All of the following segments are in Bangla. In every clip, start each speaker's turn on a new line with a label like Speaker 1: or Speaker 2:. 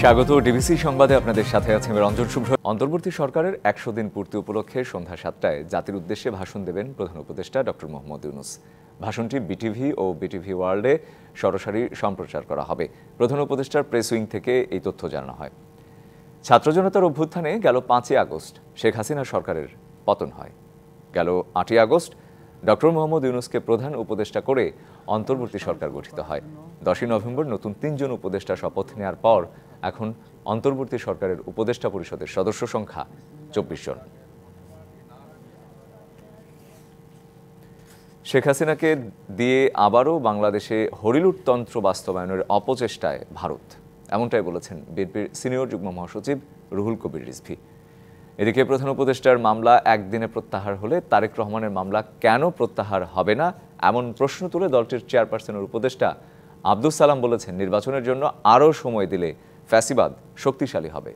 Speaker 1: স্বাগত ডিবিসি সংবাদে আপনাদের সাথে আছি আমি রঞ্জন শুভ্র। অন্তর্বর্তী সরকারের ১০০ দিন পূর্তি উপলক্ষে সন্ধ্যা ৭টায় জাতির উদ্দেশ্যে ভাষণ দেবেন প্রধান উপদেষ্টা ডক্টর মোহাম্মদ ইউনূস। ভাষণটি বিটিভি ও বিটিভি ওয়ার্ল্ডে সরাসরি সম্প্রচার করা হবে। প্রধান উপদেষ্টার প্রেস উইং থেকে এই তথ্য জানানো হয়। ছাত্র জনতার অভ্যুত্থানে গেল ৫ই আগস্ট শেখ হাসিনা সরকারের পতন হয়। গেল ৮ই আগস্ট ডক্টর মোহাম্মদ ইউনূসকে প্রধান উপদেষ্টা করে অন্তর্বর্তী সরকার গঠিত হয়। ১০ই নভেম্বর নতুন ৩ জন উপদেষ্টা শপথ নেওয়ার পর এখন অন্তর্বর্তী সরকারের উপদেষ্টা পরিষদের সদস্য সংখ্যা ২৪ জন। শেখ হাসিনাকে দিয়ে আবারও বাংলাদেশে হরিলুটতন্ত্র বাস্তবায়নের অপচেষ্টায় ভারত, এমনটাই বলেছেন বিএনপির সিনিয়র যুগ্ম মহাসচিব রুহুল কবির রিজভী। এদিকে প্রধান উপদেষ্টার মামলা একদিনে প্রত্যাহার হলে তারেক রহমানের মামলা কেন প্রত্যাহার হবে না এমন প্রশ্ন তুলে দলটির চেয়ারপারসনের উপদেষ্টা আব্দুস সালাম বলেছেন, নির্বাচনের জন্য আরও সময় দিলে ফ্যাসিবাদ শক্তিশালী হবে।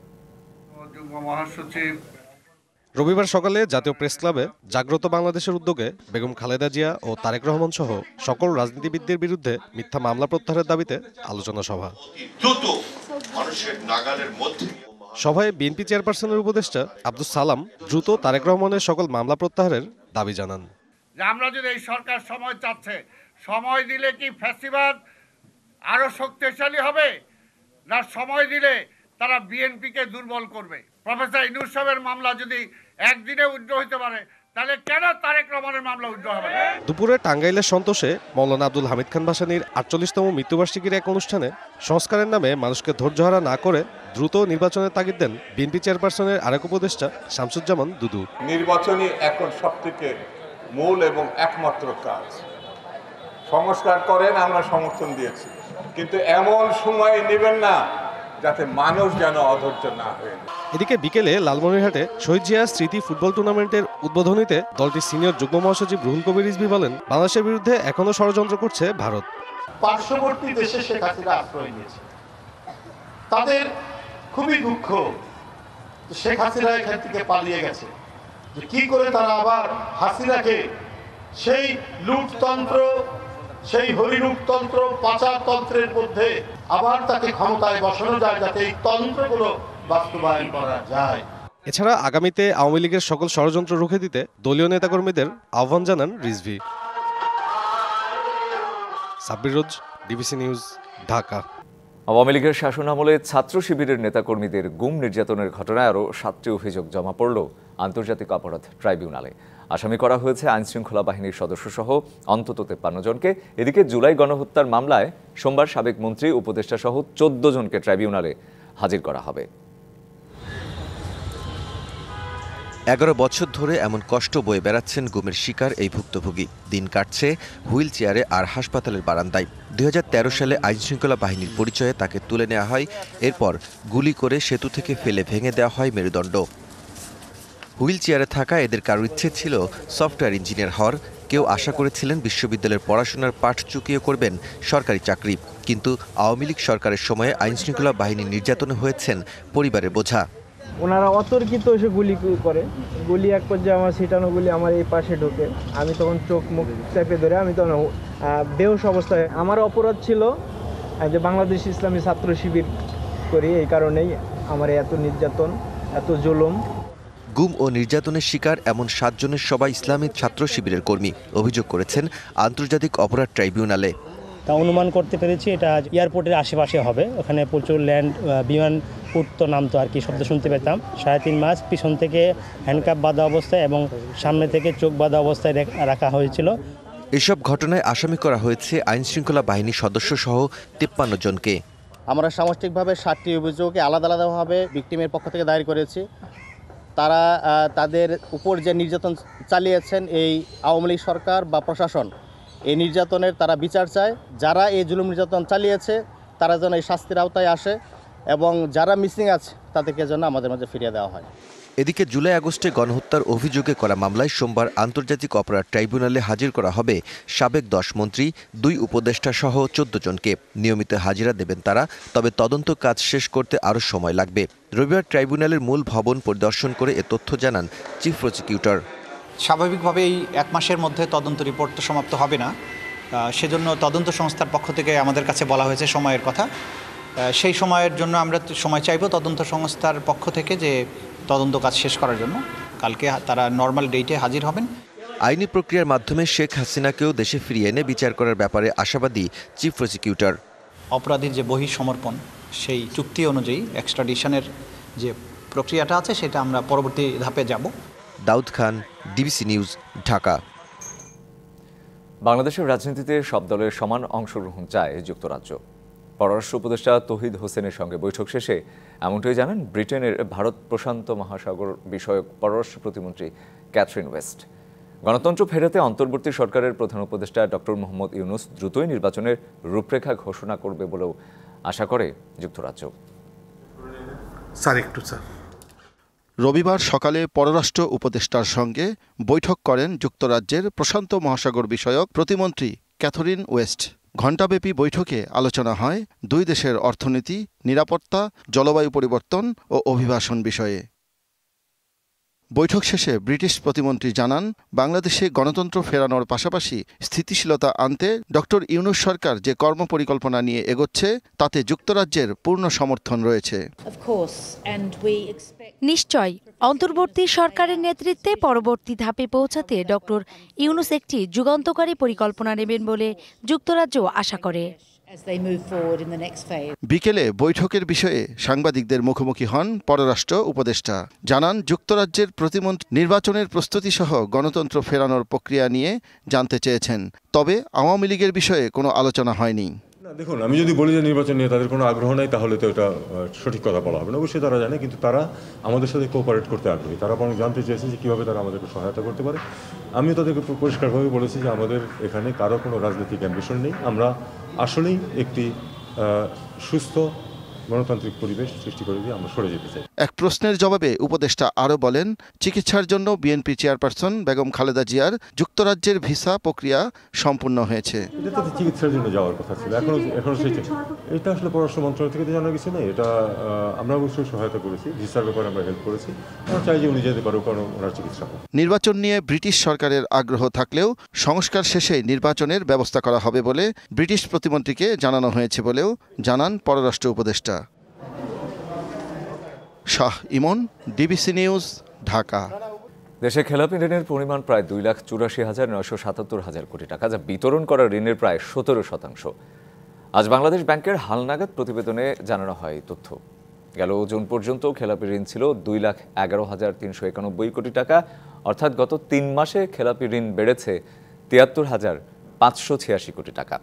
Speaker 2: রবিবার সকালে জাতীয় প্রেস ক্লাবে জাগ্রত বাংলাদেশের উদ্যোগে বেগম খালেদা জিয়া ও তারেক রহমান সহ সকল রাজনীতিবিদদের বিরুদ্ধে মিথ্যা মামলা প্রত্যাহারের দাবিতে আলোচনা সভা। সভায় বিএনপি চেয়ারপারসনের উপদেষ্টা আব্দুস সালাম দ্রুত তারেক রহমানের সকল মামলা প্রত্যাহারের দাবি জানান।
Speaker 3: আমরা যদি এই সরকার সময় চাচ্ছে, সময় দিলে কি ফ্যাসিবাদ আরো শক্তিশালী হবে, না সময় দিলে তারা বিএনপিকে দুর্বল করবে? প্রফেসর ইউনূস সাহেবের মামলা যদি একদিনে উইথড্র হতে পারে, তাহলে কেন তারেক রহমানের মামলা উইথড্র হবে না?
Speaker 2: দুপুরে টাঙ্গাইলের সন্তোষে মৌলানা আব্দুল হামিদ খান ভাসানীর ৪৮তম মৃত্যুবার্ষিকীর এক অনুষ্ঠানে সংস্কারের নামে মানুষকে ধৈর্যহারা না করে দ্রুত নির্বাচনের তাগিদ দেন বিএনপি চেয়ারপারসনের আরেক উপদেষ্টা শামসুজ্জামান দুদু।
Speaker 4: নির্বাচনই এখন সবথেকে মূল এবং একমাত্র কাজ। সংস্কার করেন, আমরা সমর্থন দিয়েছি, কিন্তু এমন সময় নেবেন না যাতে মানুষ যেন অধৈর্য না হয়ে।
Speaker 2: এদিকে বিকেলে লালমনিরহাটে শহীদ জিয়া স্মৃতি ফুটবল টুর্নামেন্টের উদ্বোধনীতে দলটির সিনিয়র যুগ্ম মহাসচিব রুহুল কবির রিজভী বলেন, বাংলাদেশের বিরুদ্ধে এখনো ষড়যন্ত্র করছে ভারত।
Speaker 5: পার্শ্ববর্তী দেশে শেখ হাসিনা আশ্রয় নিয়েছে, তাদের খুবই দুঃখ শেখ হাসিনা এখান থেকে পালিয়ে গেছে। যে কি করে তারা আবার হাসিনাকে সেই লুটতন্ত্র, সেই হরিলুটতন্ত্র, পাচারতন্ত্রের মধ্যে আবার তাকে ক্ষমতায় বসানো যায়, যাতে এই তন্ত্রগুলো বাস্তবায়ন করা যায়।
Speaker 2: এছাড়া আগামীতে আওয়ামী লীগের সকল ষড়যন্ত্র রুখে দিতে দলীয় নেতাকর্মীদের আহ্বান জানান রিজভী। সাব্বির রোজ, ডিবিসি নিউজ, ঢাকা।
Speaker 1: আওয়ামী লীগের শাসনামলে ছাত্র শিবিরের নেতাকর্মীদের গুম নির্যাতনের ঘটনায় আরও ৭টি অভিযোগ জমা পড়ল আন্তর্জাতিক অপরাধ ট্রাইব্যুনালে। আসামি করা হয়েছে আইনশৃঙ্খলা বাহিনীর সদস্যসহ অন্তত ৫৩ জনকে। এদিকে জুলাই গণহত্যার মামলায় সোমবার সাবেক মন্ত্রী, উপদেষ্টা সহ ১৪ জনকে ট্রাইব্যুনালে হাজির করা হবে।
Speaker 6: ১১ বছর ধরে এমন কষ্ট বয়ে বেড়াচ্ছেন গুমের শিকার এই ভুক্তভোগী। দিন কাটছে হুইল চেয়ারে আর হাসপাতালের বারান্দায়। ২০১৩ সালে আইনশৃঙ্খলা বাহিনীর পরিচয়ে তাকে তুলে নেওয়া হয়, এরপর গুলি করে সেতু থেকে ফেলে ভেঙে দেওয়া হয় মেরুদণ্ড। হুইল চেয়ারে থাকা এদের কারোর ইচ্ছে ছিল সফটওয়্যার ইঞ্জিনিয়ার হওয়ার, কেউ আশা করেছিলেন বিশ্ববিদ্যালয়ের পড়াশোনার পাঠ চুকিয়ে করবেন সরকারি চাকরি। কিন্তু আওয়ামী লীগ সরকারের সময়ে আইনশৃঙ্খলা বাহিনীর নির্যাতনে হয়েছেন পরিবারের বোঝা।
Speaker 7: ওনারা অতর্কিত এসে গুলি করে, গুলি এক পর্যায়ে আমার ছিটানো গুলি আমার এই পাশে ঢোকে। আমি তখন চোখ মুখ চেপে ধরে আমি তখন বেহুশ অবস্থায়। আমার অপরাধ ছিল যে বাংলাদেশ ইসলামী ছাত্র শিবির করি, এই কারণেই আমার এত নির্যাতন, এত জুলুম।
Speaker 6: গুম ও নির্যাতনের শিকার এমন ৭ জনের সবাই ইসলামী ছাত্র শিবিরের কর্মী, অভিযোগ করেছেন আন্তর্জাতিক অপরাধ ট্রাইব্যুনালে।
Speaker 8: তা অনুমান করতে পেরেছি এটা এয়ারপোর্টের আশেপাশে হবে। ওখানে প্রচুর ল্যান্ড, বিমান উঠতো নামতো আর কি, শব্দ শুনতে পেতাম। ৩.৫ মাস পিছন থেকে হ্যান্ডকাপ বাঁধা অবস্থায় এবং সামনে থেকে চোখ বাঁধা অবস্থায় রাখা হয়েছিল।
Speaker 6: এসব ঘটনায় আসামি করা হয়েছে আইনশৃঙ্খলা বাহিনীর সদস্য সহ ৫৩ জনকে।
Speaker 9: আমরা সামষ্টিকভাবে ৭টি অভিযোগকে আলাদা আলাদাভাবে ভিকটিমের পক্ষ থেকে দায়ের করেছি। তারা তাদের উপর যে নির্যাতন চালিয়েছেন এই আওয়ামী লীগ সরকার বা প্রশাসন, এই নির্যাতনের তারা বিচার চায়। যারা এই জুলুম নির্যাতন চালিয়েছে তারা যেন এই শাস্তির আওতায় আসে এবং যারা মিসিং আছে তাদেরকে যেন আমাদের মাঝে ফিরিয়ে দেওয়া হয়।
Speaker 6: এদিকে জুলাই আগস্টে গণহত্যার অভিযোগে করা মামলায় সোমবার আন্তর্জাতিক অপরাধ ট্রাইব্যুনালে হাজির করা হবে সাবেক ১০ মন্ত্রী, ২ উপদেষ্টা সহ ১৪ জনকে। নিয়মিত হাজিরা দেবেন তারা, তবে তদন্ত কাজ শেষ করতে আরও সময় লাগবে। রবিবার ট্রাইব্যুনালের মূল ভবন পরিদর্শন করে এ তথ্য জানান চিফ প্রসিকিউটর।
Speaker 10: স্বাভাবিকভাবে এই ১ মাসের মধ্যে তদন্ত রিপোর্ট তো সমাপ্ত হবে না, সেজন্য তদন্ত সংস্থার পক্ষ থেকে আমাদের কাছে বলা হয়েছে সময়ের কথা। সেই সময়ের জন্য আমরা সময় চাইব তদন্ত সংস্থার পক্ষ থেকে, যে তদন্ত কাজ শেষ করার জন্য। কালকে তারা নর্মাল ডেটে হাজির হবেন।
Speaker 6: আইনি প্রক্রিয়ার মাধ্যমে শেখ হাসিনাকেও দেশে ফিরিয়ে এনে বিচার করার ব্যাপারে আশাবাদী চিফ প্রসিকিউটর।
Speaker 10: অপরাধীর যে বহিঃসমর্পণ, সেই চুক্তি অনুযায়ী এক্সট্রাডিশনের যে প্রক্রিয়াটা আছে সেটা আমরা পরবর্তী ধাপে যাব।
Speaker 6: Daud Khan, DBC news, Dhaka.
Speaker 1: বাংলাদেশের রাজনীতিতে সব দলের সমান অংশগ্রহণ চায় যুক্তরাজ্য। পররাষ্ট্র উপদেষ্টা তৌহিদ হোসেনের সঙ্গে বৈঠক শেষে এমনটাই জানান ব্রিটেনের ভারত প্রশান্ত মহাসাগর বিষয়ক পররাষ্ট্র প্রতিমন্ত্রী ক্যাথরিন ওয়েস্ট। গণতন্ত্র ফেরাতে অন্তর্বর্তী সরকারের প্রধান উপদেষ্টা ডক্টর মোহাম্মদ ইউনূস দ্রুতই নির্বাচনের রূপরেখা ঘোষণা করবে বলেও আশা করে যুক্তরাজ্য।
Speaker 5: রবিবার সকালে পররাষ্ট্র উপদেষ্টার সঙ্গে বৈঠক করেন যুক্তরাজ্যের প্রশান্ত মহাসাগর বিষয়ক প্রতিমন্ত্রী ক্যাথরিন ওয়েস্ট। ঘণ্টাব্যাপী বৈঠকে আলোচনা হয় দুই দেশের অর্থনীতি, নিরাপত্তা, জলবায়ু পরিবর্তন ও অভিবাসন বিষয়ে। বৈঠক শেষে ব্রিটিশ প্রতিমন্ত্রী জানান, বাংলাদেশে গণতন্ত্র ফেরানোর পাশাপাশি স্থিতিশীলতা আনতে ডক্টর ইউনূস সরকার যে কর্মপরিকল্পনা নিয়ে এগোচ্ছে তাতে যুক্তরাজ্যের পূর্ণ সমর্থন রয়েছে।
Speaker 11: নিশ্চয় অন্তর্বর্তী সরকারের নেতৃত্বে পরবর্তী ধাপে পৌঁছাতে ডক্টর ইউনূস একটি যুগান্তকারী পরিকল্পনা নেবেন বলে যুক্তরাজ্য আশা করে।
Speaker 5: বিকেলে বৈঠকের বিষয়ে সাংবাদিকদের মুখোমুখি হন পররাষ্ট্র উপদেষ্টা। জানান, যুক্তরাজ্যের প্রতিমন্ত্রী নির্বাচনের প্রস্তুতি সহ গণতন্ত্র ফেরানোর প্রক্রিয়া নিয়ে জানতে চেয়েছেন, তবে আওয়ামী লীগের বিষয়ে কোনো আলোচনা হয়নি।
Speaker 12: দেখুন, আমি যদি বলি যে নির্বাচন নিয়ে তাদের কোনো আগ্রহ নাই, তাহলে তো এটা সঠিক কথা বলা হবে না। অবশ্যই তারা জানে, কিন্তু তারা আমাদের সাথে কোঅপারেট করতে আগ্রহী। তারা বরং জানতে চেয়েছে যে কীভাবে তারা আমাদেরকে সহায়তা করতে পারে। আমিও তাদেরকে পরিষ্কারভাবে বলেছি যে আমাদের এখানে কারো কোনো রাজনৈতিক অ্যাম্বিশন নেই। আমরা আসলেই একটি সুস্থ গণতান্ত্রিক পরিবেশ সৃষ্টি করে দিয়ে আমরা সরে যেতে চাই।
Speaker 5: এক প্রশ্নের জবাবে উপদেষ্টা আরও বলেন, চিকিৎসার জন্য বিএনপি চেয়ারপারসন বেগম খালেদা জিয়ার যুক্তরাজ্যের ভিসা প্রক্রিয়া সম্পূর্ণ হয়েছে।
Speaker 12: এটা তো চিকিৎসার জন্য যাওয়ার কথা ছিল, এখনো সেই এটা আসলে পররাষ্ট্র মন্ত্রণালয় থেকে জানা কিছু নেই। এটা আমরা অবশ্যই সহায়তা করেছি, ভিসার ব্যাপারে আমরা হেল্প করেছি। আমরা চাই যে উনি যেতে পারুক, কারণ ওনার চিকিৎসা।
Speaker 5: নির্বাচন নিয়ে ব্রিটিশ সরকারের আগ্রহ থাকলেও সংস্কার শেষে নির্বাচনের ব্যবস্থা করা হবে বলে ব্রিটিশ প্রতিমন্ত্রীকে জানানো হয়েছে বলেও জানান পররাষ্ট্র উপদেষ্টা। শাহ ইমন, ডিবিসি নিউজ, ঢাকা।
Speaker 1: দেশে খেলাপি ঋণের পরিমাণ প্রায় 2,84,977 কোটি টাকা, যা বিতরণ করা ঋণের প্রায় 17%। আজ বাংলাদেশ ব্যাংকের হালনাগাদ প্রতিবেদনে জানানো হয় এই তথ্য। গেল জুন পর্যন্ত খেলাপি ঋণ ছিল 2,11,391 কোটি টাকা, অর্থাৎ গত 3 মাসে খেলাপি ঋণ বেড়েছে 73,586 কোটি টাকা।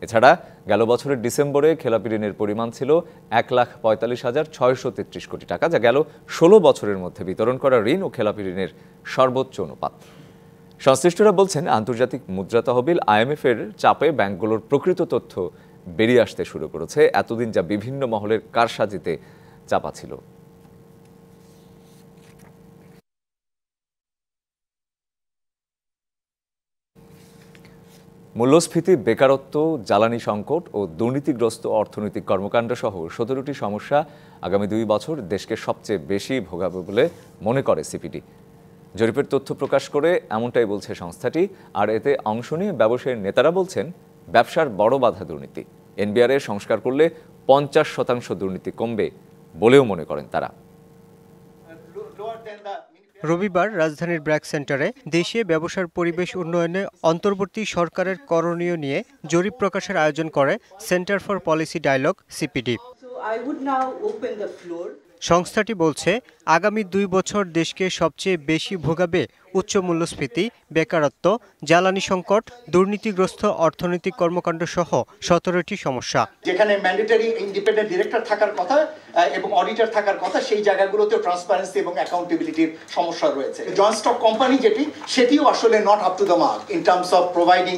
Speaker 1: এছাড়া গেল বছরের ডিসেম্বরে খেলাপি ঋণের পরিমাণ ছিল 1,45,633 কোটি টাকা, যা গেল 16 বছরের মধ্যে বিতরণ করা ঋণ ও খেলাপি ঋণের সর্বোচ্চ অনুপাত। সংশ্লিষ্টরা বলছেন, আন্তর্জাতিক মুদ্রা তহবিল IMF এর চাপে ব্যাংকগুলোর প্রকৃত তথ্য বেরিয়ে আসতে শুরু করেছে, এতদিন যা বিভিন্ন মহলের কারসাজিতে চাপা ছিল। মূল্যস্ফীতি, বেকারত্ব, জ্বালানি সংকট ও দুর্নীতিগ্রস্ত অর্থনৈতিক কর্মকাণ্ড সহ 17টি সমস্যা আগামী 2 বছর দেশকে সবচেয়ে বেশি ভোগাবে বলে মনে করে সিপিডি। জরিপের তথ্য প্রকাশ করে এমনটাই বলছে সংস্থাটি। আর এতে অংশ নিয়ে ব্যবসায়ীর নেতারা বলছেন, ব্যবসার বড় বাধা দুর্নীতি। NBR এর সংস্কার করলে 50% দুর্নীতি কমবে বলেও মনে করেন তারা।
Speaker 13: রবিবার রাজধানীর ব্র্যাক সেন্টারে দেশে ব্যবসার পরিবেশ উন্নয়নে অন্তর্বর্তী সরকারের করণীয় নিয়ে জরিপ প্রকাশের আয়োজন করে Centre for Policy Dialogue CPD. সংস্থাটি বলছে, আগামী 2 বছর দেশকে সবচেয়ে বেশি ভোগাবে উচ্চ মূল্যস্ফীতি, বেকারত্ব, জ্বালানি সংকট, দুর্নীতিগ্রস্ত অর্থনৈতিক কর্মকাণ্ড সহ 17টি সমস্যা।
Speaker 14: যেখানে ম্যান্ডেটরি ইন্ডিপেন্ডেন্ট ডিরেক্টর থাকার কথা এবং অডিটর থাকার কথা, সেই জায়গাগুলোতেও ট্রান্সপারেন্সি এবং অ্যাকাউন্টেবিলিটির সমস্যা রয়েছে। জয়েন্ট স্টক কোম্পানি সেটিও আসলে not up to the mark in terms of providing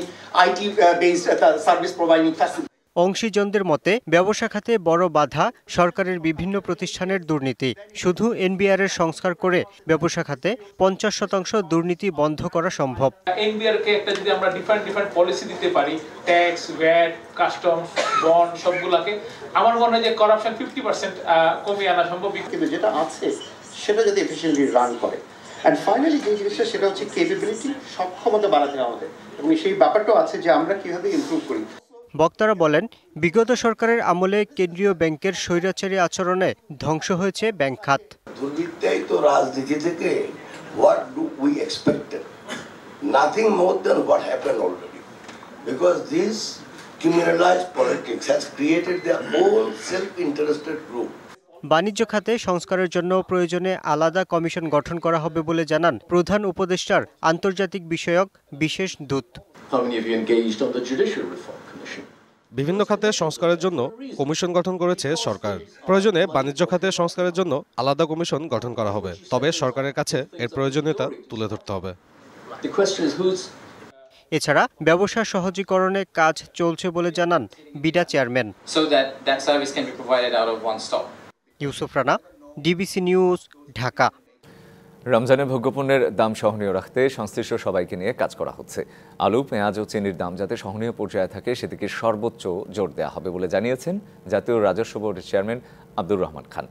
Speaker 14: IT based service providing facility.
Speaker 13: অংশীজনদের মতে, ব্যবসা খাতে বড় বাধা সরকারের বিভিন্ন প্রতিষ্ঠানের দুর্নীতি। শুধু NBR এর সংস্কার করে ব্যবসা খাতে 50% দুর্নীতি বন্ধ করা সম্ভব।
Speaker 15: NBR কে একটা যদি আমরা ডিফারেন্ট পলিসি দিতে পারি, ট্যাক্স, ভ্যাট, কাস্টমস, বন্ড সবগুলাকে, আমার মনে হয় যে করাপশন 50% কমিয়ে আনা সম্ভব।
Speaker 14: কিন্তু যেটা আছে সেটা যদি এফিশিয়েন্টলি রান করে, অ্যান্ড ফাইনালি যে জিনিসটা সেটা হচ্ছে ক্যাপাবিলিটি, সক্ষমতা বাড়াতে আমাদের, এবং সেই ব্যাপারটাও আছে যে আমরা কিভাবে ইমপ্রুভ করি।
Speaker 13: বক্তারা বলেন, বিগত সরকারের আমলে কেন্দ্রীয় ব্যাংকের স্বৈরাচারী আচরণে ধ্বংস হয়েছে ব্যাংক খাত।
Speaker 16: দুর্বৃত্তাই তো রাজনীতি থেকে what do we expect? Nothing more than what happened already. Because this criminalized politics has created their own self-interested group.
Speaker 13: বাণিজ্য খাতে সংস্কারের জন্য প্রয়োজনে আলাদা কমিশন গঠন করা হবে বলে জানান প্রধান উপদেষ্টার আন্তর্জাতিক বিষয়ক বিশেষ দূত।
Speaker 2: বিভিন্ন খাতে সংস্কারের জন্য কমিশন গঠন করেছে সরকার। প্রয়োজনে বাণিজ্য খাতে সংস্কারের জন্য আলাদা কমিশন গঠন করা হবে, তবে সরকারের কাছে এর প্রয়োজনীয়তা তুলে ধরতে হবে।
Speaker 13: এছাড়া ব্যবসা সহজীকরণে কাজ চলছে বলে জানান BIDA chairman. Yusuf Rana, DBC news, Dhaka.
Speaker 1: রমজানে ভোগ্যপণ্যের দাম সহনীয় রাখতে সংশ্লিষ্ট সবাইকে নিয়ে কাজ করা হচ্ছে। আলু, পেঁয়াজ ও চিনির দাম যাতে সহনীয় পর্যায়ে থাকে সেদিকে সর্বোচ্চ জোর দেওয়া হবে বলে জানিয়েছেন জাতীয় রাজস্ব বোর্ডের চেয়ারম্যান আব্দুর রহমান খান।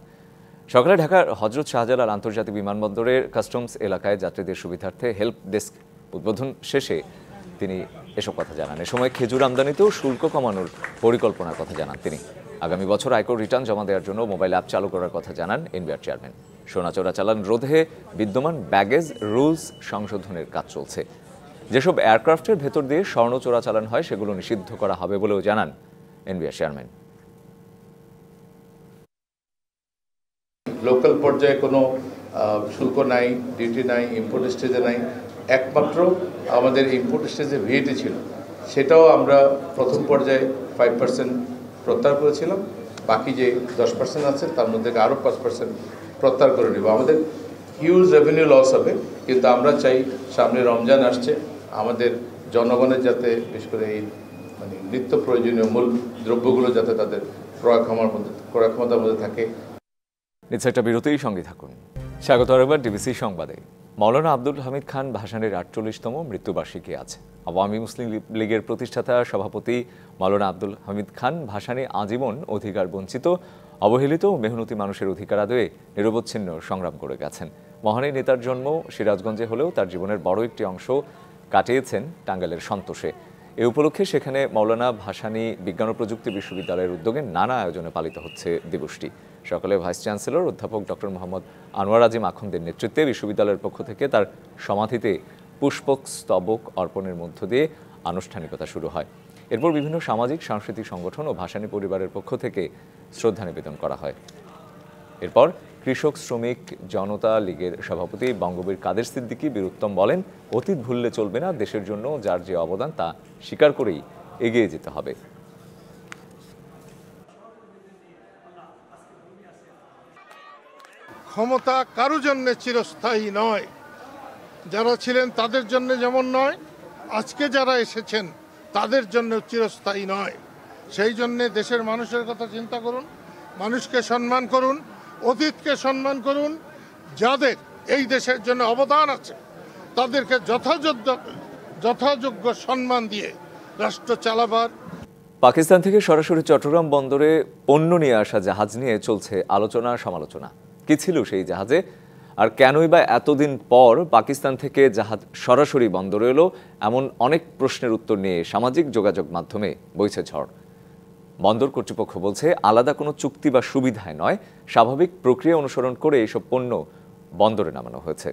Speaker 1: সকালে ঢাকার হযরত শাহজালাল আন্তর্জাতিক বিমানবন্দরের কাস্টমস এলাকায় যাত্রীদের সুবিধার্থে হেল্প ডেস্ক উদ্বোধন শেষে তিনি এসব কথা জানান। এ সময় খেজুর আমদানিতেও শুল্ক কমানোর পরিকল্পনার কথা জানান তিনি। আগামী বছর আয়কর রিটার্ন জমা দেওয়ার জন্য মোবাইল অ্যাপ চালু করার কথা জানান এনবিআর চেয়ারম্যান। সোনা চোরাচালান রোধে বিদ্যমান ব্যাগেজ রুলস সংশোধনের কাজ চলছে। যেসব এয়ারক্রাফটের ভেতর দিয়ে স্বর্ণ চোরাচালান হয় সেগুলো নিষিদ্ধ করা হবে বলেও জানান এনবিআর চেয়ারম্যান।
Speaker 17: লোকাল পর্যায়ে কোনো শুল্ক নাই, ডিউটি নাই, ইম্পোর্ট স্টেজে নাই। একমাত্র আমাদের ইম্পোর্ট স্টেজে ভিএটি ছিল, সেটাও আমরা প্রথম পর্যায়ে 5% প্রত্যাহার করেছিলাম। বাকি যে 10% আছে তার মধ্যে আরও 5% প্রত্যাহার করে নেব। আমাদের হিউজ রেভিনিউ লস হবে, কিন্তু আমরা চাই সামনে রমজান আসছে, আমাদের জনগণের যাতে বিশেষ করে এই নিত্য প্রয়োজনীয় মূল দ্রব্যগুলো যাতে তাদের ক্রয় ক্ষমতার মধ্যে থাকে।
Speaker 1: নিচে একটা বিরতির সঙ্গে থাকুন। স্বাগত আরেকবার ডিবিসি সংবাদে। মাওলানা আব্দুল হামিদ খান ভাসানীর 48তম মৃত্যুবার্ষিকী আছে। আওয়ামী মুসলিম লীগের প্রতিষ্ঠাতা সভাপতি মাওলানা আব্দুল হামিদ খান ভাসানী আজীবন অধিকার বঞ্চিত, অবহেলিত ও মেহনতি মানুষের অধিকার আদায়ে নিরবচ্ছিন্ন সংগ্রাম করে গেছেন। মহান এই নেতার জন্ম সিরাজগঞ্জে হলেও তার জীবনের বড় একটি অংশ কাটিয়েছেন টাঙ্গাইলের সন্তোষে। এ উপলক্ষে সেখানে মাওলানা ভাসানী বিজ্ঞান ও প্রযুক্তি বিশ্ববিদ্যালয়ের উদ্যোগে নানা আয়োজনে পালিত হচ্ছে দিবসটি। সকালে ভাইস চ্যান্সেলর অধ্যাপক ডক্টর মোহাম্মদ আনোয়ার আজিম আখন্দের নেতৃত্বে বিশ্ববিদ্যালয়ের পক্ষ থেকে তার সমাধিতে পুষ্পস্তবক অর্পণের মধ্য দিয়ে আনুষ্ঠানিকতা শুরু হয়। এরপর বিভিন্ন সামাজিক সাংস্কৃতিক সংগঠন ও ভাসানী পরিবারের পক্ষ থেকে শ্রদ্ধা নিবেদন করা হয়। এরপর কৃষক শ্রমিক জনতা লীগের সভাপতি বঙ্গবীর কাদের সিদ্দিকী বীরুত্তম বলেন, অতীত ভুললে চলবে না, দেশের জন্য যার যে অবদান তা স্বীকার করেই এগিয়ে যেতে হবে।
Speaker 18: ক্ষমতা কারো জন্য চিরস্থায়ী নয়, যারা ছিলেন তাদের জন্য যেমন নয়, আজকে যারা এসেছেন তাদের জন্য চিরস্থায়ী নয়। সেই জন্যে দেশের মানুষের কথা চিন্তা করুন, মানুষকে সম্মান করুন, অতীতকে সম্মান করুন। যাদের এই দেশের জন্য অবদান আছে তাদেরকে যথাযোগ্য সম্মান দিয়ে রাষ্ট্র চালাবার।
Speaker 1: পাকিস্তান থেকে সরাসরি চট্টগ্রাম বন্দরে পণ্য নিয়ে আসা জাহাজ নিয়ে চলছে আলোচনা সমালোচনা। কি ছিল সেই জাহাজে, আর কেনই বা এতদিন পর পাকিস্তান থেকে জাহাজ সরাসরি বন্দরে এলো, এমন অনেক প্রশ্নের উত্তর নিয়ে সামাজিক যোগাযোগ মাধ্যমে বইছে ঝড়। বন্দর কর্তৃপক্ষ বলছে আলাদা কোনো চুক্তি বা সুবিধায় নয়, স্বাভাবিক প্রক্রিয়া অনুসরণ করে এইসব পণ্য বন্দরে নামানো হয়েছে।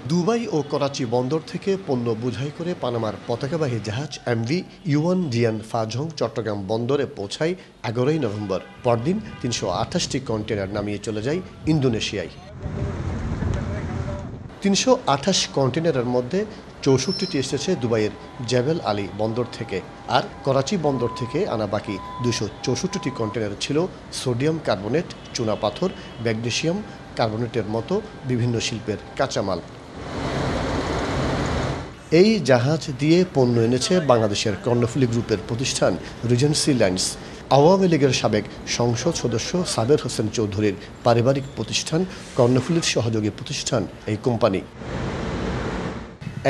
Speaker 19: দুবাই ও করাচি বন্দর থেকে পণ্য বোঝাই করে পানামার পতাকাবাহী জাহাজ MV ইউয়ান জিয়ান ফাজং চট্টগ্রাম বন্দরে পৌঁছায় 11 নভেম্বর। পরদিন 328টি কন্টেনার নামিয়ে চলে যায় ইন্দোনেশিয়ায়। 328 কন্টেনারের মধ্যে 64টি এসেছে দুবাইয়ের জেবেল আলী বন্দর থেকে, আর করাচি বন্দর থেকে আনা বাকি 264টি কন্টেনার ছিল সোডিয়াম কার্বনেট, চুনাপাথর, ম্যাগনেসিয়াম কার্বনেটের মতো বিভিন্ন শিল্পের কাঁচামাল। এই জাহাজ দিয়ে পণ্য এনেছে বাংলাদেশের কর্ণফুলী গ্রুপের প্রতিষ্ঠান রিজেন্সি লাইন্স। আওয়ামী লীগের সাবেক সংসদ সদস্য সাবের হোসেন চৌধুরীর পারিবারিক প্রতিষ্ঠান কর্ণফুলীর সহযোগী প্রতিষ্ঠান এই কোম্পানি।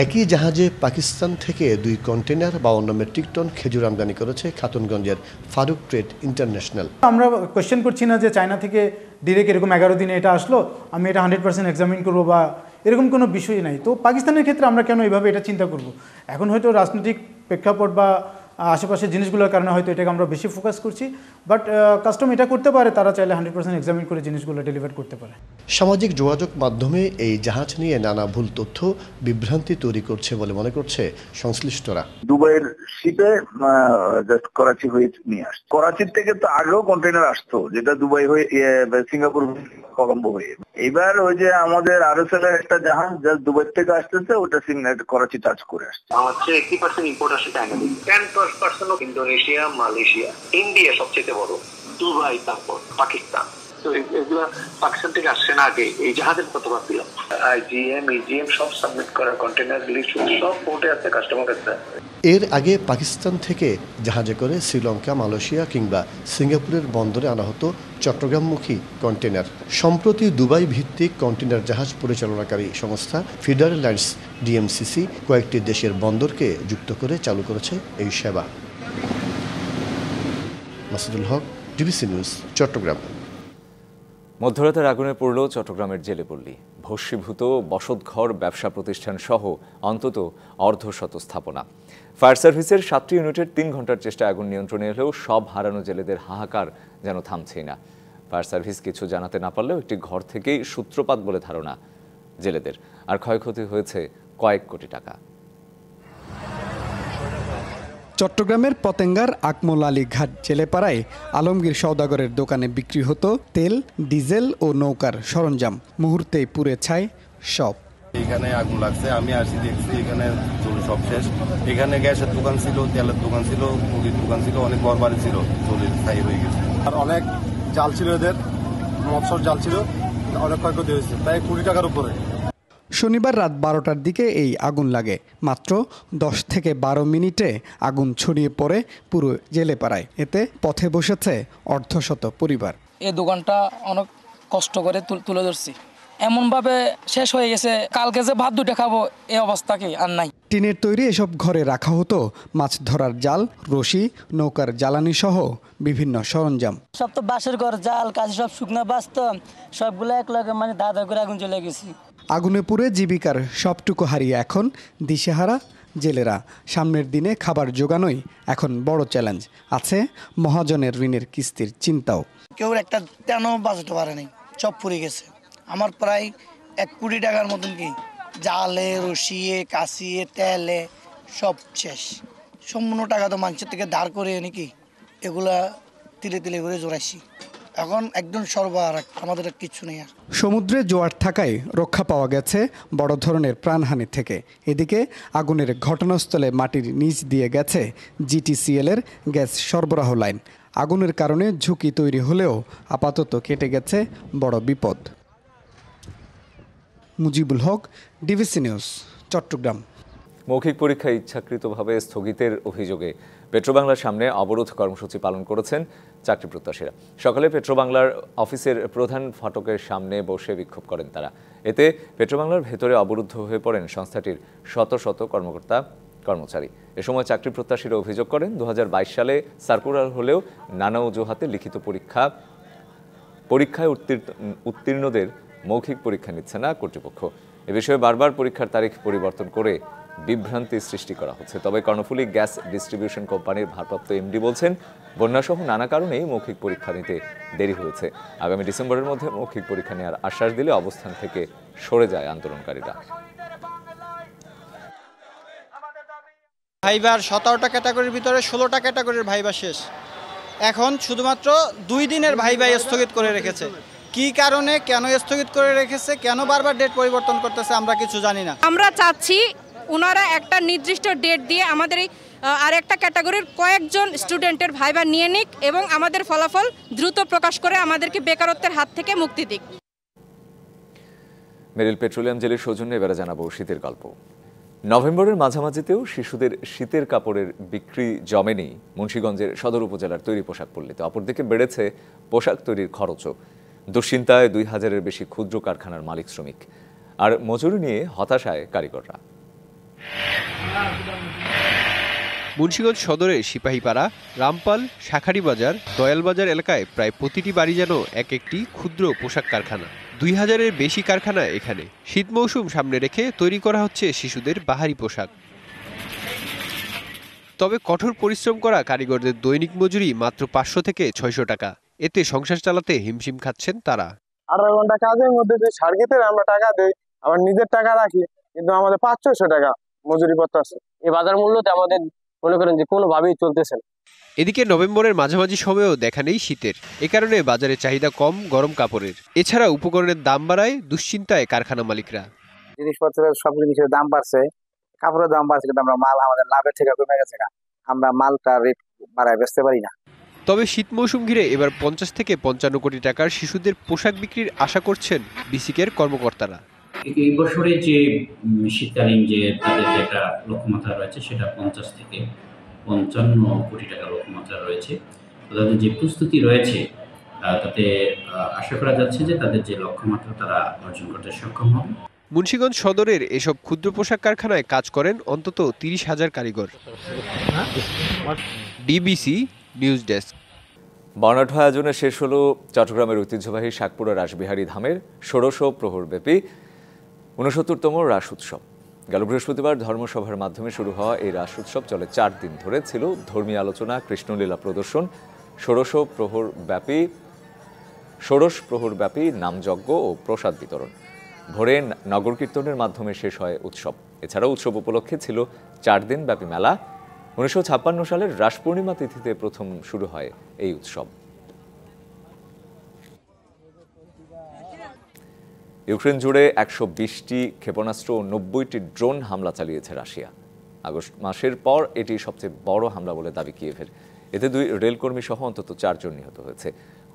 Speaker 19: একই জাহাজে পাকিস্তান থেকে 2 কন্টেনার 52 মেট্রিক টন খেজুর আমদানি করেছে খাতুনগঞ্জের ফারুক ট্রেড ইন্টারন্যাশনাল।
Speaker 20: আমরা কোয়েশ্চেন করছি না যে চায়না থেকে ডিরেক্ট এরকম 11 দিনে এটা আসলো, আমি এটা 100% এক্সামিন করবো বা এরকম কোনো বিষয় নাই। তো পাকিস্তানের ক্ষেত্রে আমরা কেন এইভাবে এটা চিন্তা করব? এখন হয়তো রাজনৈতিক প্রেক্ষাপট বা আশেপাশের জিনিসগুলোর কারণে হয়তো এটাকে আমরা বেশি ফোকাস করছি, বাট কাস্টম এটা করতে পারে, তারা চাইলে 100% এক্সামিন করে জিনিসগুলো ডেলিভার করতে পারে।
Speaker 19: সামাজিক যোগাযোগ মাধ্যমে এই জাহাজ নিয়ে নানা ভুল তথ্য বিভ্রান্তি তৈরি করছে বলে মনে করছে সংশ্লিষ্টরা।
Speaker 21: দুবাইয়ের শিপে করাচি হয়ে নিয়ে আসছে। করাচির থেকে তো আগেও কন্টেনার আসতো, যেটা দুবাই হয়ে সিঙ্গাপুর কলম্বো হয়ে। এবার ওই যে আমাদের আরএসএল এর একটা জাহাজ যা দুবাই থেকে আসতেছে, ওটা করাচি টাচ করে আসছে।
Speaker 22: হচ্ছে 80% ইম্পোর্ট আসে চায়না থেকে, 10% ইন্দোনেশিয়া, মালয়েশিয়া, ইন্ডিয়া সবচেয়ে বড়, দুবাই, তারপর পাকিস্তান। তো এগুলা পাকিস্তান থেকে আসছে না আগে, এই জাহাজের কতবার দিলাম। আইজিএম, ইজিএম সব সাবমিট করা কন্টেনার লিস্ট সব পোর্টে আছে, কাস্টমার কাছে।
Speaker 19: এর আগে পাকিস্তান থেকে জাহাজে করে শ্রীলঙ্কা, মালয়েশিয়া কিংবা সিঙ্গাপুরের বন্দরে আনা হতো চট্টগ্রামমুখী কন্টেনার। সম্প্রতি দুবাই ভিত্তিক কন্টেনার জাহাজ পরিচালনাকারী সংস্থা ফিডারেল লাইন্স ডিএমসিসি কয়েকটি দেশের বন্দরকে যুক্ত করে চালু করেছে এই সেবা। মাসুদুল হক, ডিবিসি নিউজ, চট্টগ্রাম।
Speaker 1: মধ্যরাতের আগুনে পড়ল চট্টগ্রামের জেলেপল্লী। ভস্মীভূত বসতঘর, ব্যবসা প্রতিষ্ঠান সহ অন্তত অর্ধশত স্থাপনা। ফায়ার সার্ভিসের 7টি ইউনিটের 3 ঘন্টার চেষ্টায় আগুন নিয়ন্ত্রণে এলেও সব হারানো জেলেদের হাহাকার যেন থামছেই না। ফায়ার সার্ভিস কিছু জানাতে না পারলেও একটি ঘর থেকেই সূত্রপাত বলে ধারণা জেলেদের, আর ক্ষয়ক্ষতি হয়েছে কয়েক কোটি টাকা।
Speaker 23: চট্টগ্রামের পতেঙ্গার আকমল আলী ঘাট জেলেপাড়ায় আলমগীর সওদাগরের দোকানে বিক্রি হতো তেল, ডিজেল ও নৌকার সরঞ্জাম। মুহূর্তেই পুড়ে ছাই সব।
Speaker 24: এখানে আগুন লাগছে, আমি আসি দেখছি এখানে সব শেষ। এখানে গ্যাসের দোকান ছিল, তেলের দোকান ছিল, মুড়ির দোকান ছিল, অনেক ঘর বাড়ি ছিল, চলে ছাই হয়ে গেছে। আর অনেক জাল ছিল, এদের মৎস্যর জাল ছিল, অনেক ক্ষয়ক্ষতি হয়েছে, প্রায় 20 টাকার উপরে।
Speaker 23: শনিবার রাত 12টার দিকে এই আগুন লাগে। মাত্র 10 থেকে 12 মিনিটে আগুন ছড়িয়ে পড়ে পুরো জেলেপাড়ায়। এতে পথে বসেছে অর্ধশত পরিবার।
Speaker 25: এই দোকানটা অনেক কষ্ট করে তুলে ধরছি, এমনভাবে শেষ হয়ে গেছে, কালকে যে ভাত 2টা খাবো এই অবস্থা কি আর নাই।
Speaker 23: টিনের তৈরি এসব ঘরে রাখা হতো মাছ ধরার জাল, রশি, নৌকার জ্বালানি সহ বিভিন্ন সরঞ্জাম।
Speaker 25: সব তো বাঁশের ঘর, জাল, কাছে সব শুকনা বাঁচত, সবগুলো এক লগে মানে ধাঁধা করে আগুন চলে গেছি।
Speaker 23: আগুনে পুড়ে জীবিকার সবটুকু হারিয়ে এখন দিশেহারা জেলেরা। সামনের দিনে খাবার জোগানোই এখন বড় চ্যালেঞ্জ। আছে মহাজনের ঋণের কিস্তির চিন্তাও।
Speaker 25: কেউ একটা তেনও বাঁচাতে পারেনি, সব পুড়ে গেছে। আমার প্রায় 1 কোটি টাকার মতন কি জালে, রশিয়ে, কাশিয়ে, তেলে সব শেষ। সম্পূর্ণ টাকা তো মানুষের থেকে ধার করে নাকি এগুলা তিলে তিলে করে জোড়াইছি। এখন একদম সর্বহারা, আমাদের কিছু নেই আর।
Speaker 23: সমুদ্রে জোয়ার থাকায় রক্ষা পাওয়া গেছে বড় ধরনের প্রাণহানি থেকে। এদিকে আগুনের ঘটনাস্থলে মাটির নিচ দিয়ে গেছে জিটিসিএলের গ্যাস সরবরাহ লাইন। আগুনের কারণে ঝুঁকি তৈরি হলেও আপাতত কেটে গেছে বড় বিপদ। Mujibul Haque, DBC news, Chittagong.
Speaker 1: মৌখিক পরীক্ষা ইচ্ছাকৃতভাবে স্থগিতের অভিযোগে পেট্রোবাংলার সামনে অবরোধ কর্মসূচি পালন করেছেন চাকরি প্রত্যাশীরা। সকালে পেট্রোবাংলার অফিসের প্রধান ফটকের সামনে বসে বিক্ষোভ করেন তারা। এতে পেট্রোবাংলার ভেতরে অবরুদ্ধ হয়ে পড়েন সংস্থাটির শত শত কর্মকর্তা কর্মচারী। এ সময় চাকরি প্রত্যাশীরা অভিযোগ করেন 2022 সালে সার্কুলার হলেও নানা অজুহাতে লিখিত পরীক্ষায় উত্তীর্ণদের মৌখিক পরীক্ষা নিচ্ছে না কর্তৃপক্ষ। এ বিষয়ে বারবার পরীক্ষার তারিখ পরিবর্তন করে বিভ্রান্তি সৃষ্টি করা হচ্ছে। তবে কর্ণফুলী গ্যাস ডিস্ট্রিবিউশন কোম্পানির ভারপ্রাপ্ত এমডি বলছেন, বন্যাসহ নানা কারণেই মৌখিক পরীক্ষা নিতে দেরি হয়েছে। আগামী ডিসেম্বরের মধ্যে মৌখিক পরীক্ষা নেওয়ার আশ্বাস দিলে অবস্থান থেকে সরে যায় আন্দোলনকারীরা।
Speaker 26: ভাইবার 17টা ক্যাটাগরির ভিতরে 16টা ক্যাটাগরির ভাইবা শেষ। এখন শুধুমাত্র 2 দিনের ভাইবা স্থগিত করে রেখেছে। কি কারণে, কেন স্থগিত করে রেখেছে, কেন বারবার ডেট পরিবর্তন করতেছে আমরা কিছু জানি না।
Speaker 27: আমরা চাচ্ছি ওনারা একটা নির্দিষ্ট ডেট দিয়ে আমাদের এই আর একটা ক্যাটাগরির কয়েকজন স্টুডেন্টের ভাইবা নিয়ে নিক এবং আমাদের ফলাফল দ্রুত প্রকাশ করে আমাদেরকে বেকারত্বের হাত থেকে মুক্তি দিক।
Speaker 1: মেরিল পেট্রোলিয়াম জেলের সৌজন্যে এবারে জানাবো শীতের গল্প। নভেম্বরের মাঝামাঝিতেও শিশুদের শীতের কাপড়ের বিক্রি জমেনি মুন্সিগঞ্জের সদর উপজেলার তৈরি পোশাক পল্লীতে। অপরদিকে বেড়েছে পোশাক তৈরির খরচও। দুশ্চিন্তায় 2000-এর বেশি ক্ষুদ্র কারখানার মালিক শ্রমিক, আর মজুরি নিয়ে হতাশায় কারিগররা।
Speaker 28: মুন্সিগঞ্জ সদরের সিপাহীপাড়া, রামপাল, শাখারীবাজার, দয়ালবাজার এলাকায় প্রায় প্রতিটি বাড়ি যেন এক একটি ক্ষুদ্র পোশাক কারখানা। 2000-এর বেশি কারখানা এখানে। শীত মৌসুম সামনে রেখে তৈরি করা হচ্ছে শিশুদের বাহারি পোশাক। তবে কঠোর পরিশ্রম করা কারিগরদের দৈনিক মজুরি মাত্র 500 থেকে 600 টাকা। এতে সংসার চালাতে হিমশিম খাচ্ছেন তারা।
Speaker 3: 18 ঘন্টা কাজের মধ্যে যে সার্কিটে আমরা টাকা দেই, আমার নিজের টাকা রাখি, কিন্তু আমাদের 500-600 টাকা মজুরি পড়তেছে। এই বাজার মূল্যতে আমাদের মনে করেন যে কোনোভাবেই চলতেছে না।
Speaker 28: এদিকে নভেম্বরের মাঝামাঝি সময়েও দেখা নেই শীতের। এ কারণে বাজারে চাহিদা কম গরম কাপড়ের। এছাড়া উপকরণের দাম বাড়ায় দুশ্চিন্তায় কারখানা মালিকরা।
Speaker 3: জিনিসপত্রের সব জিনিসের দাম বাড়ছে, কাপড়ের দাম বাড়ছে, কিন্তু আমরা মাল আমাদের লাভের থেকে কমে গেছে, আমরা মালটা রেট বাড়ায় বেচতে পারি না।
Speaker 28: তবে শীত মৌসুম ঘিরে এবার 50 থেকে 55 কোটি টাকার শিশুদের পোশাক বিক্রির আশা করছেন বিসিকের কর্মকর্তারা।
Speaker 4: এই বছরে যে শীতকালীন যে তাদের যে একটা লক্ষ্যমাত্রা রয়েছে সেটা 50 থেকে 55 কোটি টাকা লক্ষ্যমাত্রা রয়েছে। তাদের যে প্রস্তুতি রয়েছে তাতে আশা করা যাচ্ছে যে তাদের যে লক্ষ্যমাত্রা তারা অর্জন করতে সক্ষম হবে।
Speaker 28: মুন্সিগঞ্জ সদরের এসব ক্ষুদ্র পোশাক কারখানায় কাজ করেন অন্তত 30,000 কারিগর। DBC news desk.
Speaker 1: বর্ণাঢ্য আয়োজনে শেষ হলো চট্টগ্রামের ঐতিহ্যবাহী শাকপুরা রাসবিহারী ধামের ষোড়শ প্রহরব্যাপী 69তম রাস উৎসব। গেল বৃহস্পতিবার ধর্মসভার মাধ্যমে শুরু হওয়া এই রাস উৎসব চলে 4 দিন ধরে। ছিল ধর্মীয় আলোচনা, কৃষ্ণলীলা প্রদর্শন, ষোড়শ প্রহরব্যাপী নামযজ্ঞ ও প্রসাদ বিতরণ। ভোরে নগর কীর্তনের মাধ্যমে শেষ হয় উৎসব। এছাড়াও উৎসব উপলক্ষে ছিল 4 দিন ব্যাপী মেলা। 1956 সালের রাস পূর্ণিমা তিথিতে প্রথম শুরু হয় এই উৎসব। ইউক্রেন জুড়ে 120টি ক্ষেপণাস্ত্র ও 90টি ড্রোন হামলা চালিয়েছে রাশিয়া। আগস্ট মাসের পর এটি সবচেয়ে বড় হামলা বলে দাবি কিয়েভের। এতে 2 রেলকর্মী সহ অন্তত 4 জন নিহত হয়েছে।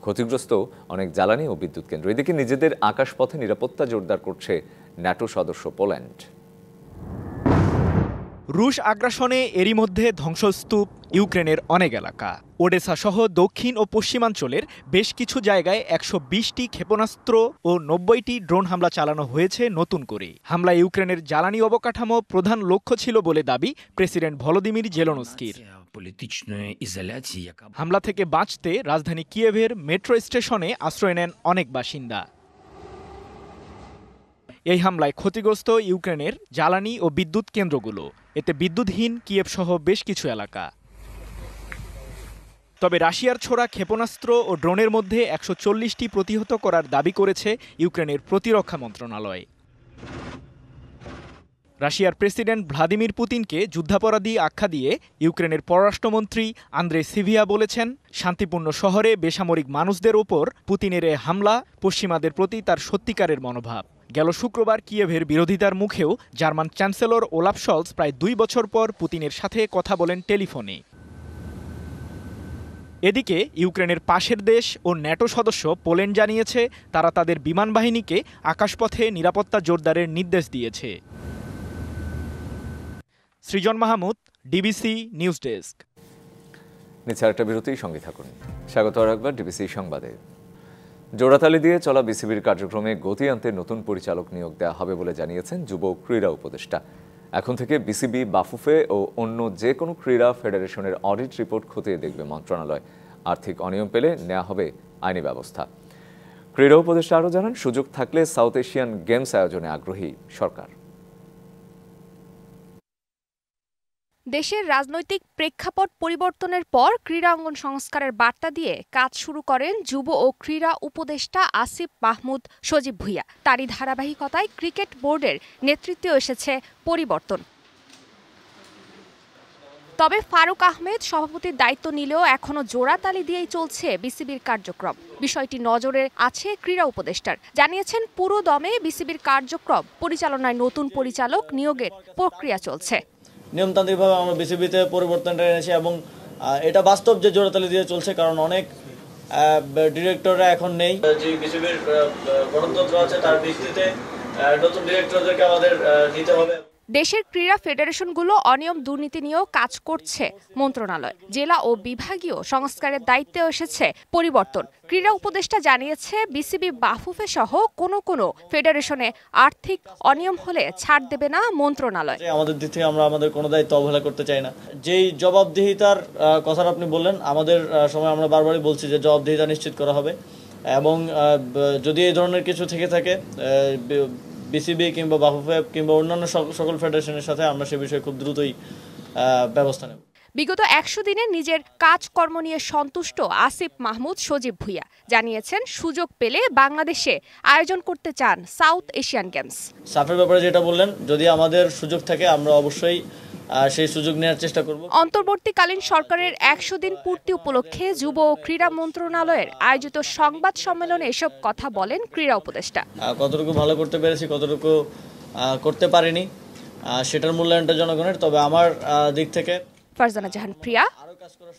Speaker 1: ক্ষতিগ্রস্ত অনেক জ্বালানি ও বিদ্যুৎ কেন্দ্র। এদিকে নিজেদের আকাশপথে নিরাপত্তা জোরদার করছে ন্যাটো সদস্য পোল্যান্ড।
Speaker 6: রুশ আগ্রাসনে এরই মধ্যে ধ্বংসস্তূপ ইউক্রেনের অনেক এলাকা। ওডেসা সহ দক্ষিণ ও পশ্চিমাঞ্চলের বেশ কিছু জায়গায় 120টি ক্ষেপণাস্ত্র ও 90টি ড্রোন হামলা চালানো হয়েছে নতুন করে। হামলায় ইউক্রেনের জ্বালানি অবকাঠামো প্রধান লক্ষ্য ছিল বলে দাবি প্রেসিডেন্ট ভলোদিমির জেলেনস্কির। হামলা থেকে বাঁচতে রাজধানী কিয়েভের মেট্রো স্টেশনে আশ্রয় নেন অনেক বাসিন্দা। এই হামলায় ক্ষতিগ্রস্ত ইউক্রেনের জ্বালানি ও বিদ্যুৎ কেন্দ্রগুলো। এতে বিদ্যুৎহীন কিয়েভ সহ বেশ কিছু এলাকা। তবে রাশিয়ার ছোড়া ক্ষেপণাস্ত্র ও ড্রোনের মধ্যে 140টি প্রতিহত করার দাবি করেছে ইউক্রেনের প্রতিরক্ষা মন্ত্রণালয়। রাশিয়ার প্রেসিডেন্ট ভ্লাদিমির পুতিনকে যুদ্ধাপরাধী আখ্যা দিয়ে ইউক্রেনের পররাষ্ট্রমন্ত্রী আন্দ্রে সিভিয়া বলেছেন, শান্তিপূর্ণ শহরে বেসামরিক মানুষদের ওপর পুতিনের এ হামলা পশ্চিমাদের প্রতি তার সত্যিকারের মনোভাব। গেল শুক্রবার কিয়েভের বিরোধিতার মুখেও জার্মান চ্যান্সেলর ওলাফ শলস প্রায় 2 বছর পর পুতিনের সাথে কথা বলেন টেলিফোনে। এদিকে ইউক্রেনের পাশের দেশ ও ন্যাটো সদস্য পোল্যান্ড জানিয়েছে তারা তাদের বিমান বাহিনীকে আকাশপথে নিরাপত্তা জোরদারের নির্দেশ দিয়েছে। সৃজন মাহমুদ, ডিবিসি নিউজ ডেস্ক।
Speaker 1: নিচে আরেকটা বিরতির সঙ্গে থাকুন। স্বাগত আরেকবার ডিবিসি সংবাদে। জোড়াতালি দিয়ে চলা বিসিবির কার্যক্রমে গতি আনতে নতুন পরিচালক নিয়োগ দেওয়া হবে বলে জানিয়েছেন যুব ক্রীড়া উপদেষ্টা। এখন থেকে বিসিবি, বাফুফে ও অন্য যে কোনো ক্রীড়া ফেডারেশনের অডিট রিপোর্ট খতিয়ে দেখবে মন্ত্রণালয়। আর্থিক অনিয়ম পেলে নেওয়া হবে আইনি ব্যবস্থা। ক্রীড়া উপদেষ্টা আরও জানান, সুযোগ থাকলে সাউথ এশিয়ান গেমস আয়োজনে আগ্রহী সরকার।
Speaker 7: দেশের রাজনৈতিক প্রেক্ষাপট পরিবর্তনের পর ক্রীড়াঙ্গন সংস্কারের বার্তা দিয়ে কাজ শুরু করেন যুব ও ক্রীড়া উপদেষ্টা আসিফ মাহমুদ সজীব ভুঁইয়া। তারই ধারাবাহিকতায় ক্রিকেট বোর্ডের নেতৃত্বেও এসেছে পরিবর্তন। তবে ফারুক আহমেদ সভাপতির দায়িত্ব নিলেও এখনো জোড়াতালি দিয়েই চলছে বিসিবির কার্যক্রম। বিষয়টি নজরে আছে ক্রীড়া উপদেষ্টার। জানিয়েছেন, পুরো দমে বিসিবির কার্যক্রম পরিচালনায় নতুন পরিচালক নিয়োগের প্রক্রিয়া চলছে।
Speaker 8: নিয়মতান্ত্রিকভাবে আমরা বিসিবিতে পরিবর্তনটা এনেছি এবং এটা বাস্তব যে জোড়াতালি দিয়ে চলছে, কারণ অনেক ডিরেক্টররা এখন নেই। যে বিসিবির গণতন্ত্র আছে তার ভিত্তিতে নতুন ডিরেক্টরদেরকে আমাদের নিতে হবে।
Speaker 7: দেশের ক্রীড়া ফেডারেশনগুলো অনিয়ম দুর্নীতি নিয়েও কাজ করছে মন্ত্রণালয়। জেলা ও বিভাগীয় সংস্কারের দায়িত্বে এসেছে পরিবর্তন। ক্রীড়া উপদেষ্টা জানিয়েছে, বিসিবি, বাফুফে সহ কোনো ফেডারেশনে আর্থিক অনিয়ম হলে ছাড় দেবে না মন্ত্রণালয়।
Speaker 8: আমাদের দিক থেকে আমরা আমাদের কোনো দায়িত্ব অবহেলা করতে চাই না। যেই জবাবদিহিতার কথাটা আপনি বললেন, আমাদের সময় আমরা বারবারই বলছি যে জবাবদিহিতা নিশ্চিত করা হবে এবং যদি এই ধরনের কিছু থেকে থাকে বিসিবি কিংবা বাফুফে কিংবা অন্যান্য সকল ফেডারেশনের সাথে আমরা সে বিষয়ে খুব দ্রুতই ব্যবস্থা নেব।
Speaker 7: বিগত 100 দিনে নিজের কাজকর্ম নিয়ে সন্তুষ্ট আসিফ মাহমুদ সজীব ভুঁইয়া জানিয়েছেন সুযোগ পেলে বাংলাদেশে আয়োজন করতে চান সাউথ এশিয়ান গেমস।
Speaker 8: সাফের ব্যাপারে যেটা বললেন, যদি আমাদের সুযোগ থাকে আমরা অবশ্যই সেই সুযোগ নেওয়ার চেষ্টা করব।
Speaker 7: অন্তর্বর্তীকালীন সরকারের 100 দিন পূর্তি উপলক্ষে যুব ও ক্রীড়া মন্ত্রণালয়ের আয়োজিত সংবাদ সম্মেলনে এসব কথা বলেন ক্রীড়া উপদেষ্টা।
Speaker 8: কতটুকু ভালো করতে পেরেছি, কতটুকু করতে পারিনি, সেটার মূল্যায়নটা জনগণের। তবে আমার দিক থেকে
Speaker 7: ফারজানা জাহান প্রিয়া,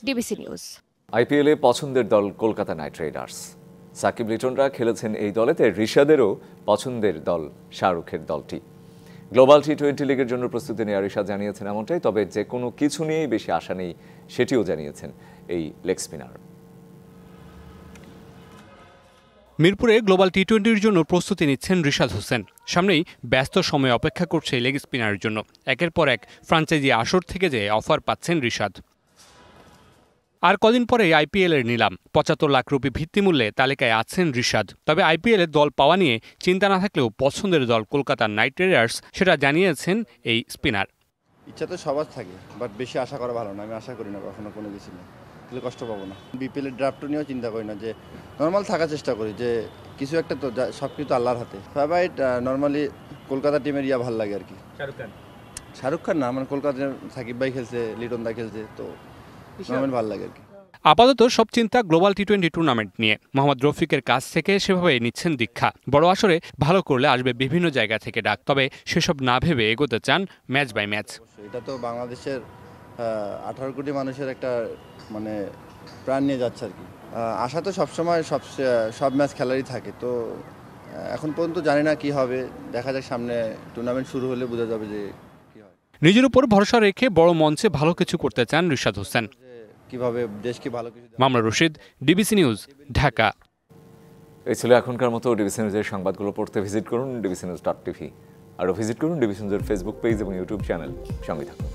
Speaker 7: ডিবিসি নিউজ।
Speaker 1: আইপিএলে পছন্দের দল কলকাতা নাইট রাইডার্স। সাকিব লিটনরা খেলেছেন এই দলেতে, রিশাদেরও পছন্দের দল শাহরুখের দলটি। গ্লোবাল টি20 লিগের জন্য প্রস্তুতি নেওয়া রিশাদ জানিয়েছেন এমনটাই, তবে যে কোনো কিছু নিয়েই বেশি আশা নেই সেটিও জানিয়েছেন এই লেগ স্পিনার।
Speaker 5: মিরপুরে গ্লোবাল টি20-র জন্য প্রস্তুতি নিচ্ছেন রিশাদ হোসেন। সামনেই ব্যস্ত সময় অপেক্ষা করছে লেগ স্পিনারের জন্য। একের পর এক ফ্রাঞ্চাইজি আসর থেকে যে অফার পাচ্ছেন রিশাদ। আর কদিন পরে আইপিএলের নিলাম। 75 লাখ রুপি ভিত্তিমূল্যে তালিকায় আছেন রিশাদ। তবে আইপিএলের দল পাওয়া নিয়ে চিন্তা না থাকলেও পছন্দের দল কলকাতা নাইট রাইডার্স, সেটা জানিয়েছেন এই স্পিনার।
Speaker 24: ইচ্ছা তো সবার থাকে, বাট বেশি আশা করা ভালো না। আমি আশা করি না কখনো কোনো কিছু নিয়ে, তাহলে কষ্ট পাবো না। বিপিএলের ড্রাফটও নিয়েও চিন্তা করি না, যে নর্মাল থাকার চেষ্টা করি, যে কিছু একটা তো সব কিছু আল্লাহর হাতে। ফেভারিট নর্মালি কলকাতা টিমের ভালো লাগে আর কি। শাহরুখ খান না, মানে কলকাতার সাকিব ভাই খেলছে, লিটন দা খেলছে, তো নর্মালি ভালো লাগে আর কি।
Speaker 5: আপাতত সব চিন্তা গ্লোবাল টি20 টুর্নামেন্ট নিয়ে। মোহাম্মদ রফিকের কাছ থেকে সেভাবে নিচ্ছেন দীক্ষা। বড় আসরে ভালো করলে আসবে বিভিন্ন জায়গা থেকে ডাক, তবে সেসব না ভেবে এগোতে চান ম্যাচ বাই ম্যাচ।
Speaker 24: এটা তো বাংলাদেশের 18 কোটি মানুষের একটা মানে প্রাণ নিয়ে যাচ্ছে আর কি। আশা তো সবসময় সব ম্যাচ খেলারই থাকে, তো এখন পর্যন্ত জানি না কি হবে, দেখা যাক সামনে টুর্নামেন্ট শুরু হলে বোঝা যাবে যে কি হয়।
Speaker 5: নিজের উপর ভরসা রেখে বড় মঞ্চে ভালো কিছু করতে চান রিশাদ হোসেন।
Speaker 24: কিভাবে দেশকে ভালো কিছু।
Speaker 5: মামলা রশিদ, ডিবিসি নিউজ, ঢাকা।
Speaker 1: এই ছিল এখনকার মতো। ডিবিসি নিউজের সংবাদগুলো পড়তে ভিজিট করুন dbcnews.tv, আরও ভিজিট করুন ডিবিসি নিউজের ফেসবুক পেজ এবং ইউটিউব চ্যানেল। সঙ্গে থাকুন।